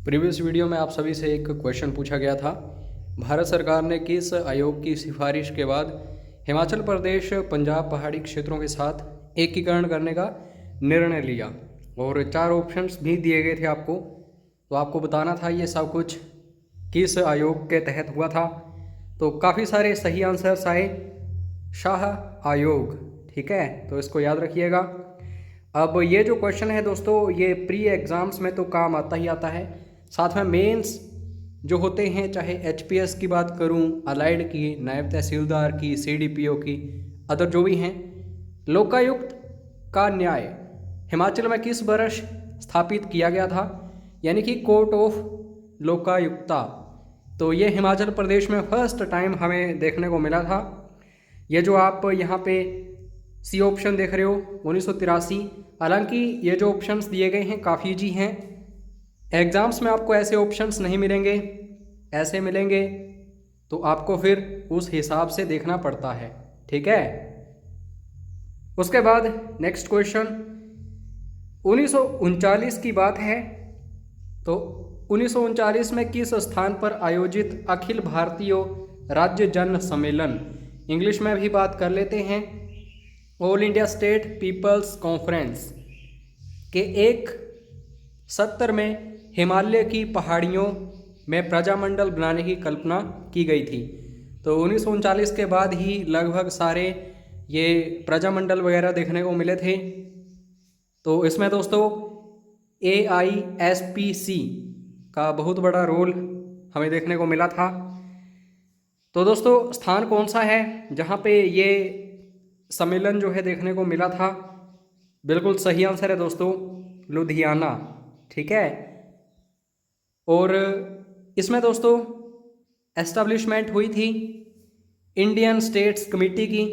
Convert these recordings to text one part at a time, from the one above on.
Previous video में आप सभी से एक क्वेश्चन पूछा गया था। भारत सरकार ने किस आयोग की सिफारिश के बाद हिमाचल प्रदेश पंजाब पहाड़ी क्षेत्रों के साथ एकीकरण करने का निर्णय लिया, और 4 ऑप्शंस भी दिए गए थे आपको। तो आपको बताना था ये सब कुछ किस आयोग के तहत हुआ था। तो काफ़ी सारे सही आंसर्स आए, शाह आयोग। ठीक है, तो इसको याद रखिएगा। अब ये जो क्वेश्चन है दोस्तों, ये प्री एग्ज़ाम्स में तो काम आता ही आता है, साथ में मेंस जो होते हैं, चाहे एचपीएस की बात करूं, अलाइड की, नायब तहसीलदार की, सीडीपीओ की, अदर जो भी हैं। लोकायुक्त का न्याय हिमाचल में किस वर्ष स्थापित किया गया था, यानी कि कोर्ट ऑफ लोकायुक्ता। तो ये हिमाचल प्रदेश में फर्स्ट टाइम हमें देखने को मिला था। ये जो आप यहाँ पे सी ऑप्शन देख रहे हो 1983। हालांकि ये जो ऑप्शंस दिए गए हैं काफ़ी जी हैं, एग्ज़ाम्स में आपको ऐसे ऑप्शंस नहीं मिलेंगे, ऐसे मिलेंगे तो आपको फिर उस हिसाब से देखना पड़ता है। ठीक है, उसके बाद नेक्स्ट क्वेश्चन 1939 की बात है। तो 1939 में किस स्थान पर आयोजित अखिल भारतीय राज्य जन सम्मेलन, इंग्लिश में भी बात कर लेते हैं, All India State People's Conference के एक सत्र में हिमालय की पहाड़ियों में प्रजामंडल बनाने की कल्पना की गई थी। तो 1939 के बाद ही लगभग सारे ये प्रजामंडल वगैरह देखने को मिले थे। तो इसमें दोस्तों AISPC का बहुत बड़ा रोल हमें देखने को मिला था। तो दोस्तों स्थान कौन सा है जहाँ पे ये सम्मेलन जो है देखने को मिला था? बिल्कुल सही आंसर है दोस्तों, लुधियाना। ठीक है, और इसमें दोस्तों एस्टेब्लिशमेंट हुई थी इंडियन स्टेट्स कमेटी की,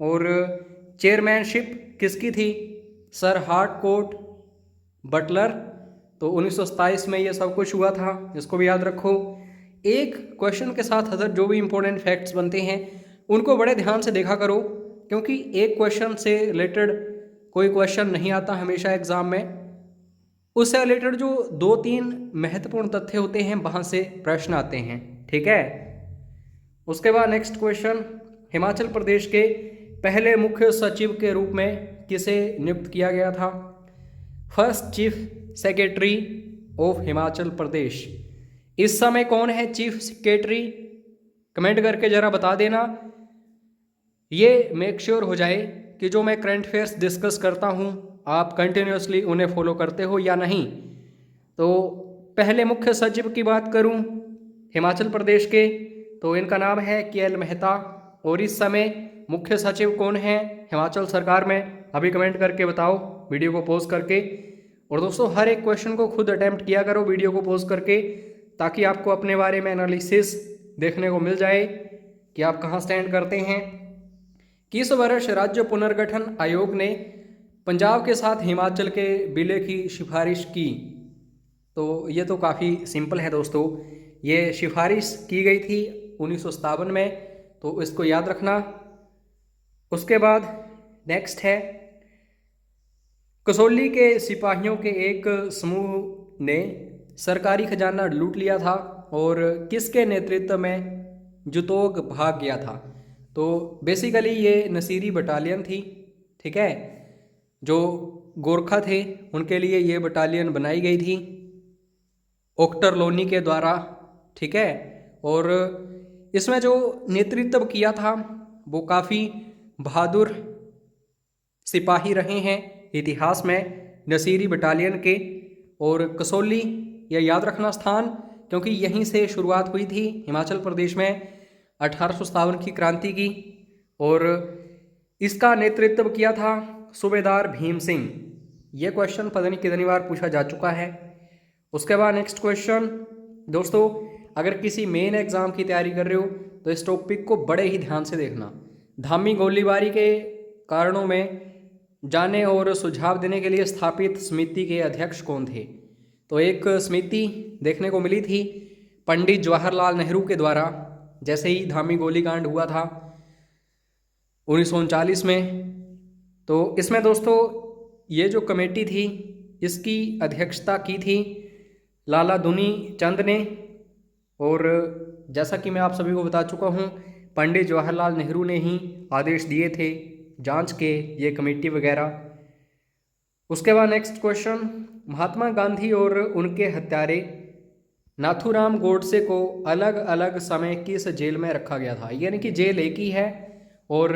और चेयरमैनशिप किसकी थी? Sir Harcourt Butler. तो 1927 में ये सब कुछ हुआ था, इसको भी याद रखो। एक क्वेश्चन के साथ अदर जो भी इंपॉर्टेंट फैक्ट्स बनते हैं उनको बड़े ध्यान से देखा करो, क्योंकि एक क्वेश्चन से रिलेटेड कोई क्वेश्चन नहीं आता हमेशा एग्जाम में। उससे रिलेटेड जो 2-3 महत्वपूर्ण तथ्य होते हैं वहाँ से प्रश्न आते हैं। ठीक है, उसके बाद नेक्स्ट क्वेश्चन, हिमाचल प्रदेश के पहले मुख्य सचिव के रूप में किसे नियुक्त किया गया था? First chief secretary of Himachal Pradesh. इस समय कौन है चीफ सेक्रेटरी? कमेंट करके ज़रा बता देना। ये मेक श्योर हो जाए कि जो मैं करंट अफेयर्स डिस्कस करता हूँ आप कंटिन्यूसली उन्हें फॉलो करते हो या नहीं। तो पहले मुख्य सचिव की बात करूँ हिमाचल प्रदेश के, तो इनका नाम है KL मेहता। और इस समय मुख्य सचिव कौन है हिमाचल सरकार में? अभी कमेंट करके बताओ वीडियो को पॉज करके। और दोस्तों हर एक क्वेश्चन को खुद अटेम्प्ट किया करो वीडियो को पॉज करके, ताकि आपको अपने बारे में एनालिसिस देखने को मिल जाए कि आप कहाँ स्टैंड करते हैं। किस वर्ष राज्य पुनर्गठन आयोग ने पंजाब के साथ हिमाचल के विलय की सिफारिश की? तो ये तो काफ़ी सिंपल है दोस्तों, ये सिफारिश की गई थी 1957 में, तो इसको याद रखना। उसके बाद नेक्स्ट है, कसौली के सिपाहियों के एक समूह ने सरकारी खजाना लूट लिया था, और किसके नेतृत्व में जुतोग भाग गया था? तो बेसिकली ये नसीरी बटालियन थी। ठीक है, जो गोरखा थे उनके लिए ये बटालियन बनाई गई थी ओक्टर लोनी के द्वारा। ठीक है, और इसमें जो नेतृत्व किया था वो काफ़ी बहादुर सिपाही रहे हैं इतिहास में नसीरी बटालियन के। और कसौली यह याद रखना स्थान, क्योंकि यहीं से शुरुआत हुई थी हिमाचल प्रदेश में 1857 की क्रांति की, और इसका नेतृत्व किया था सूबेदार भीम सिंह। यह क्वेश्चन पता नहीं कितनी बार पूछा जा चुका है। उसके बाद नेक्स्ट क्वेश्चन दोस्तों, अगर किसी मेन एग्जाम की तैयारी कर रहे हो तो इस टॉपिक को बड़े ही ध्यान से देखना। धामी गोलीबारी के कारणों में जाने और सुझाव देने के लिए स्थापित समिति के अध्यक्ष कौन थे? तो एक समिति देखने को मिली थी पंडित जवाहरलाल नेहरू के द्वारा, जैसे ही धामी गोलीकांड हुआ था 1939 में। तो इसमें दोस्तों ये जो कमेटी थी इसकी अध्यक्षता की थी लाला दुनी चंद ने, और जैसा कि मैं आप सभी को बता चुका हूँ, पंडित जवाहरलाल नेहरू ने ही आदेश दिए थे जांच के, ये कमेटी वगैरह। उसके बाद नेक्स्ट क्वेश्चन, महात्मा गांधी और उनके हत्यारे नाथूराम गोडसे को अलग अलग समय किस जेल में रखा गया था? यानी कि जेल एक ही है और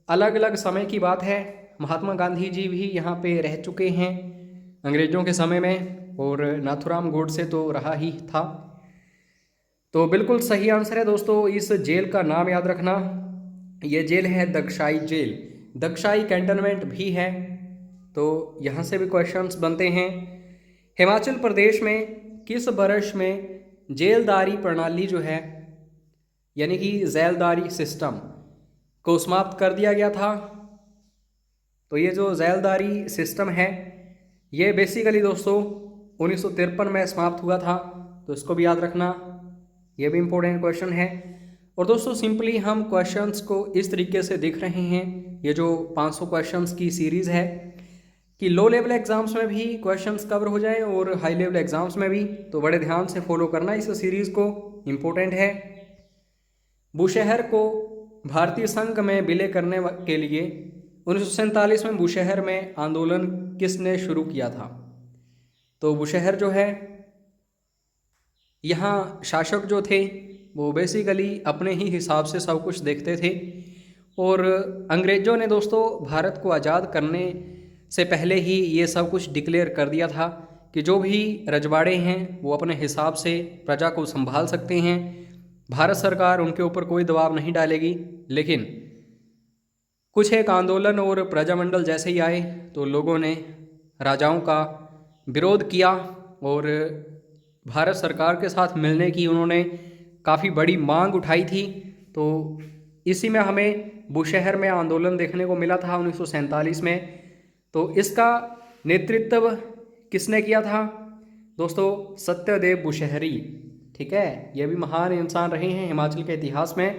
अलग अलग समय की बात है। महात्मा गांधी जी भी यहाँ पे रह चुके हैं अंग्रेज़ों के समय में, और नाथूराम गोडसे तो रहा ही था। तो बिल्कुल सही आंसर है दोस्तों। इस जेल का नाम याद रखना, ये जेल है दक्षाई जेल। दक्षाई कैंटोनमेंट भी है, तो यहाँ से भी क्वेश्चंस बनते हैं। हिमाचल प्रदेश में किस वर्ष में जेलदारी प्रणाली जो है, यानी कि जेलदारी सिस्टम को समाप्त कर दिया गया था? तो ये जो जेलदारी सिस्टम है, ये बेसिकली दोस्तों 1953 में समाप्त हुआ था, तो इसको भी याद रखना, ये भी इम्पोर्टेंट क्वेश्चन है। और दोस्तों सिंपली हम क्वेश्चंस को इस तरीके से देख रहे हैं, ये जो 500 क्वेश्चंस की सीरीज़ है, कि लो लेवल एग्जाम्स में भी क्वेश्चंस कवर हो जाएं और हाई लेवल एग्जाम्स में भी, तो बड़े ध्यान से फॉलो करना इस सीरीज़ को, इम्पोर्टेंट है। बुशहर को भारतीय संघ में विलय करने के लिए 1947 में बुशहर में आंदोलन किसने शुरू किया था? तो बुशहर जो है, यहाँ शासक जो थे वो बेसिकली अपने ही हिसाब से सब कुछ देखते थे, और अंग्रेज़ों ने दोस्तों भारत को आज़ाद करने से पहले ही ये सब कुछ डिक्लेयर कर दिया था कि जो भी रजवाड़े हैं वो अपने हिसाब से प्रजा को संभाल सकते हैं, भारत सरकार उनके ऊपर कोई दबाव नहीं डालेगी। लेकिन कुछ एक आंदोलन और प्रजामंडल जैसे ही आए तो लोगों ने राजाओं का विरोध किया और भारत सरकार के साथ मिलने की उन्होंने काफ़ी बड़ी मांग उठाई थी। तो इसी में हमें बुशहर में आंदोलन देखने को मिला था 1947 में। तो इसका नेतृत्व किसने किया था? दोस्तों सत्यदेव बुशहरी, ठीक है, ये भी महान इंसान रहे हैं हिमाचल के इतिहास में।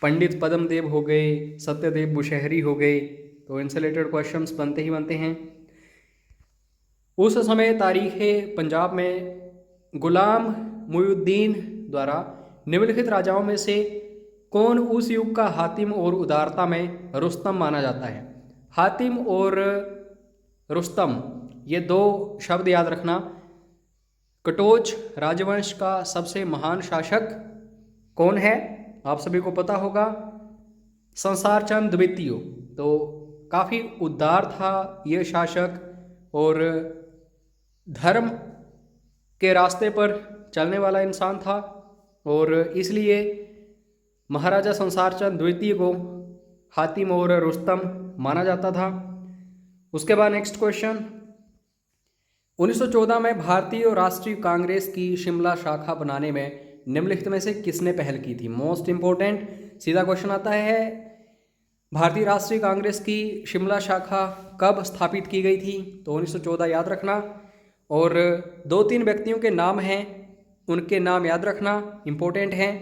पंडित पद्मदेव हो गए, सत्यदेव बुशहरी हो गए, तो इनसे रिलेटेड क्वेश्चंस बनते ही बनते हैं। उस समय तारीख़ पंजाब में गुलाम मुइनुद्दीन द्वारा निम्नलिखित राजाओं में से कौन उस युग का हातिम और उदारता में रुस्तम माना जाता है? हातिम और रुस्तम, ये दो शब्द याद रखना। कटोच राजवंश का सबसे महान शासक कौन है? आप सभी को पता होगा, संसार चंद द्वितीय। तो काफ़ी उदार था ये शासक और धर्म के रास्ते पर चलने वाला इंसान था, और इसलिए महाराजा संसार चंद द्वितीय को हातिम और रुस्तम माना जाता था। उसके बाद नेक्स्ट क्वेश्चन, 1914 में भारतीय राष्ट्रीय कांग्रेस की शिमला शाखा बनाने में निम्नलिखित में से किसने पहल की थी? मोस्ट इंपॉर्टेंट सीधा क्वेश्चन आता है, भारतीय राष्ट्रीय कांग्रेस की शिमला शाखा कब स्थापित की गई थी? तो 1914 याद रखना। और 2-3 व्यक्तियों के नाम हैं, उनके नाम याद रखना, इम्पोर्टेंट हैं,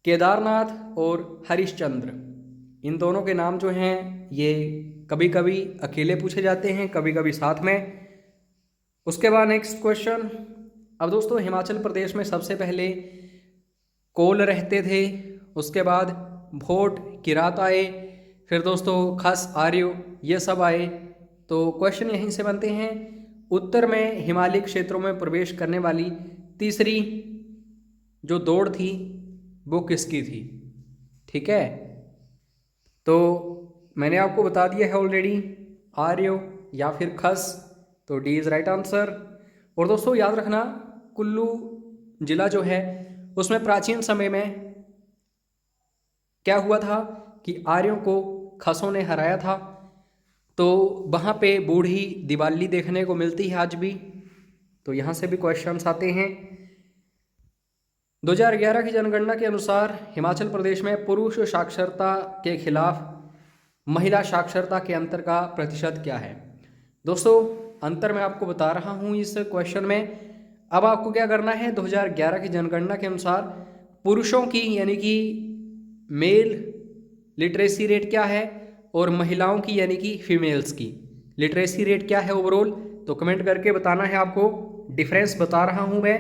केदारनाथ और हरिश्चंद्र। इन दोनों के नाम जो हैं ये कभी कभी अकेले पूछे जाते हैं, कभी कभी साथ में। उसके बाद नेक्स्ट क्वेश्चन, अब दोस्तों हिमाचल प्रदेश में सबसे पहले कोल रहते थे, उसके बाद भोट किरात आए, फिर दोस्तों खस आर्य ये सब आए। तो क्वेश्चन यहीं से बनते हैं, उत्तर में हिमालयी क्षेत्रों में प्रवेश करने वाली तीसरी जो दौड़ थी वो किसकी थी? ठीक है, तो मैंने आपको बता दिया है ऑलरेडी, आर्य या फिर खस, तो डी इज़ राइट आंसर। और दोस्तों याद रखना, कुल्लू जिला जो है उसमें प्राचीन समय में क्या हुआ था कि आर्यों को खसों ने हराया था, तो वहाँ पे बूढ़ी दिवाली देखने को मिलती है आज भी। तो यहाँ से भी क्वेश्चंस आते हैं। 2011 की जनगणना के अनुसार हिमाचल प्रदेश में पुरुष साक्षरता के खिलाफ महिला साक्षरता के अंतर का प्रतिशत क्या है? दोस्तों अंतर मैं आपको बता रहा हूँ इस क्वेश्चन में। अब आपको क्या करना है, 2011 की जनगणना के अनुसार पुरुषों की यानी कि मेल लिटरेसी रेट क्या है और महिलाओं की यानी कि फीमेल्स की लिटरेसी रेट क्या है ओवरऑल, तो कमेंट करके बताना है आपको। डिफरेंस बता रहा हूँ मैं,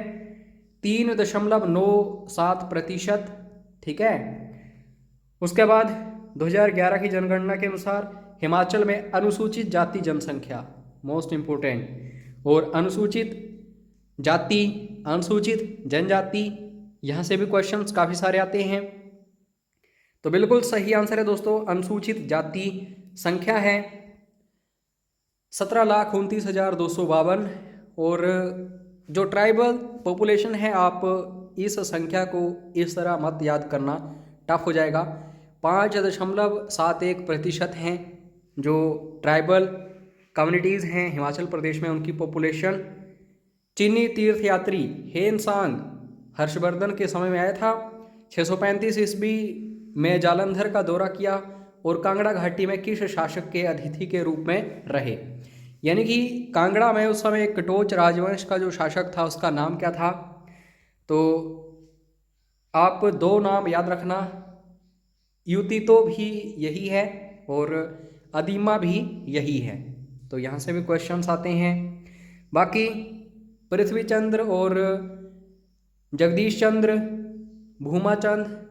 3.97%। ठीक है। उसके बाद 2011 की जनगणना के अनुसार हिमाचल में अनुसूचित जाति जनसंख्या, मोस्ट इम्पोर्टेंट, और अनुसूचित जाति, अनुसूचित जनजाति, यहाँ से भी क्वेश्चंस काफ़ी सारे आते हैं। तो बिल्कुल सही आंसर है दोस्तों, अनुसूचित जाति संख्या है 17,29,252। और जो ट्राइबल पॉपुलेशन है, आप इस संख्या को इस तरह मत याद करना, टफ हो जाएगा। 5.71% हैं जो ट्राइबल कम्युनिटीज़ हैं हिमाचल प्रदेश में, उनकी पॉपुलेशन। चीनी तीर्थयात्री हेनसांग हर्षवर्धन के समय में आया था। 635 ईस्वी में जालंधर का दौरा किया और कांगड़ा घाटी में किस शासक के अतिथि के रूप में रहे। यानी कि कांगड़ा में उस समय कटोच राजवंश का जो शासक था उसका नाम क्या था। तो आप दो नाम याद रखना, यूतितो भी यही है और अदीमा भी यही है। तो यहाँ से भी क्वेश्चंस आते हैं। बाकी पृथ्वीचंद्र और जगदीश चंद्र, भूमाचंद,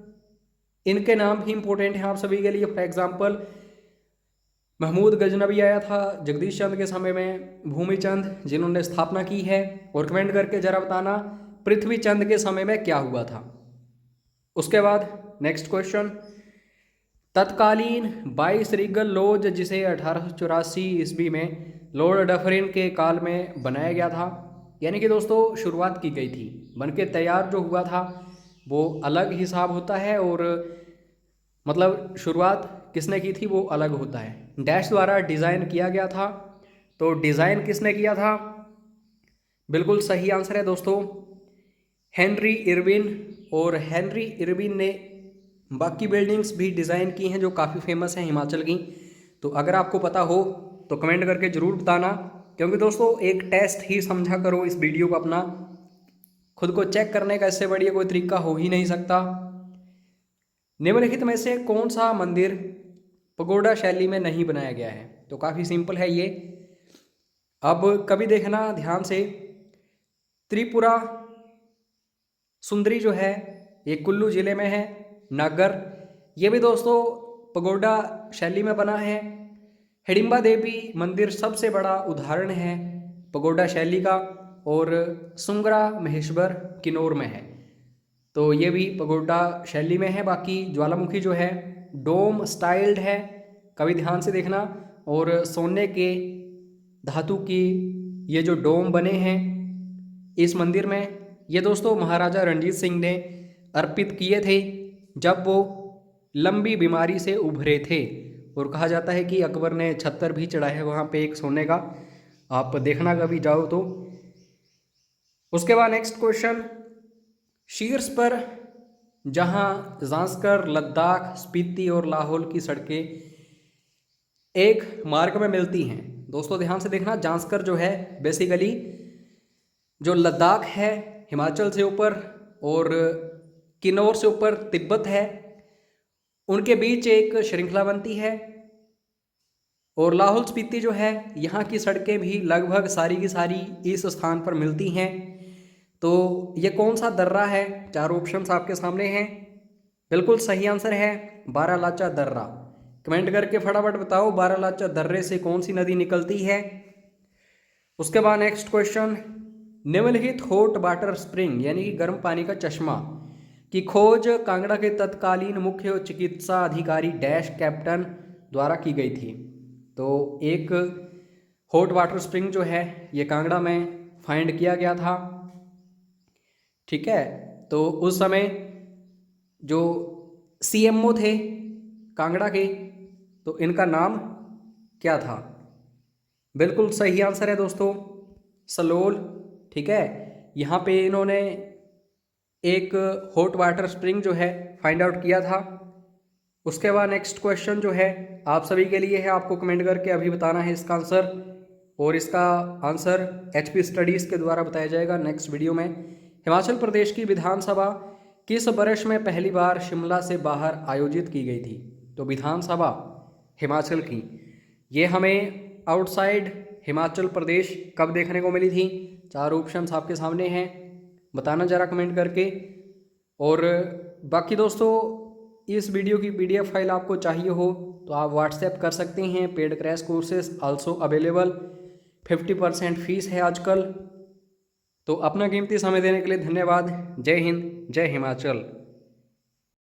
इनके नाम भी इम्पोर्टेंट हैं आप सभी के लिए। फॉर एग्जाम्पल महमूद गजनबी आया था जगदीश चंद्र के समय में, भूमिचंद जिन्होंने स्थापना की है। और कमेंट करके जरा बताना पृथ्वी चंद के समय में क्या हुआ था। उसके बाद नेक्स्ट क्वेश्चन, तत्कालीन 22 रीगल लॉज जिसे 1884 ईस्वी में लॉर्ड डफरिन के काल में बनाया गया था। यानी कि दोस्तों शुरुआत की गई थी, बनके तैयार जो हुआ था वो अलग हिसाब होता है, और मतलब शुरुआत किसने की थी वो अलग होता है। डैश द्वारा डिज़ाइन किया गया था। तो डिज़ाइन किसने किया था, बिल्कुल सही आंसर है दोस्तों, हेनरी इरविन। और हेनरी इरविन ने बाकी बिल्डिंग्स भी डिज़ाइन की हैं जो काफ़ी फेमस हैं हिमाचल की। तो अगर आपको पता हो तो कमेंट करके ज़रूर बताना, क्योंकि दोस्तों एक टेस्ट ही समझा करो इस वीडियो को अपना, खुद को चेक करने का इससे बढ़िया कोई तरीका हो ही नहीं सकता। निम्नलिखित में से कौन सा मंदिर पगोडा शैली में नहीं बनाया गया है। तो काफ़ी सिंपल है ये, अब कभी देखना ध्यान से। त्रिपुरा सुंदरी जो है ये कुल्लू ज़िले में है, नागर, ये भी दोस्तों पगोडा शैली में बना है। हिडिंबा देवी मंदिर सबसे बड़ा उदाहरण है पगोडा शैली का, और सुंगरा महेश्वर किन्नौर में है, तो ये भी पगोडा शैली में है। बाकी ज्वालामुखी जो है डोम स्टाइल्ड है, कभी ध्यान से देखना। और सोने के धातु की ये जो डोम बने हैं इस मंदिर में, ये दोस्तों महाराजा रणजीत सिंह ने अर्पित किए थे जब वो लंबी बीमारी से उभरे थे। और कहा जाता है कि अकबर ने छत्तर भी चढ़ाया है वहाँ पे एक सोने का, आप देखना कभी जाओ तो। उसके बाद नेक्स्ट क्वेश्चन, शीर्ष पर जहाँ जांस्कर, लद्दाख, स्पीति और लाहौल की सड़कें एक मार्ग में मिलती हैं। दोस्तों ध्यान से देखना, जांस्कर जो है बेसिकली जो लद्दाख है हिमाचल से ऊपर और किन्नौर से ऊपर तिब्बत है, उनके बीच एक श्रृंखला बनती है। और लाहौल स्पीति जो है यहाँ की सड़कें भी लगभग सारी की सारी इस स्थान पर मिलती हैं। तो ये कौन सा दर्रा है, चार ऑप्शंस आपके सामने हैं। बिल्कुल सही आंसर है बारालाचा दर्रा। कमेंट करके फटाफट बताओ बारालाचा दर्रे से कौन सी नदी निकलती है। उसके बाद नेक्स्ट क्वेश्चन, निम्नलिखित हॉट वाटर स्प्रिंग यानी कि गर्म पानी का चश्मा की खोज कांगड़ा के तत्कालीन मुख्य चिकित्सा अधिकारी डैश कैप्टन द्वारा की गई थी। तो एक हॉट वाटर स्प्रिंग जो है ये कांगड़ा में फाइंड किया गया था। ठीक है, तो उस समय जो सीएमओ थे कांगड़ा के, तो इनका नाम क्या था। बिल्कुल सही आंसर है दोस्तों सलोल। ठीक है, यहाँ पे इन्होंने एक हॉट वाटर स्प्रिंग जो है फाइंड आउट किया था। उसके बाद नेक्स्ट क्वेश्चन जो है आप सभी के लिए है, आपको कमेंट करके अभी बताना है इसका आंसर, और इसका आंसर HP स्टडीज़ के द्वारा बताया जाएगा नेक्स्ट वीडियो में। हिमाचल प्रदेश की विधानसभा किस वर्ष में पहली बार शिमला से बाहर आयोजित की गई थी। तो विधानसभा हिमाचल की ये हमें आउटसाइड हिमाचल प्रदेश कब देखने को मिली थी, 4 ऑप्शंस आपके सामने हैं, बताना ज़रा कमेंट करके। और बाकी दोस्तों इस वीडियो की PDF फाइल आपको चाहिए हो तो आप व्हाट्सएप कर सकते हैं। Paid crash courses also available, 50% fees है आजकल। तो अपना कीमती समय देने के लिए धन्यवाद। जय हिंद, जय हिमाचल।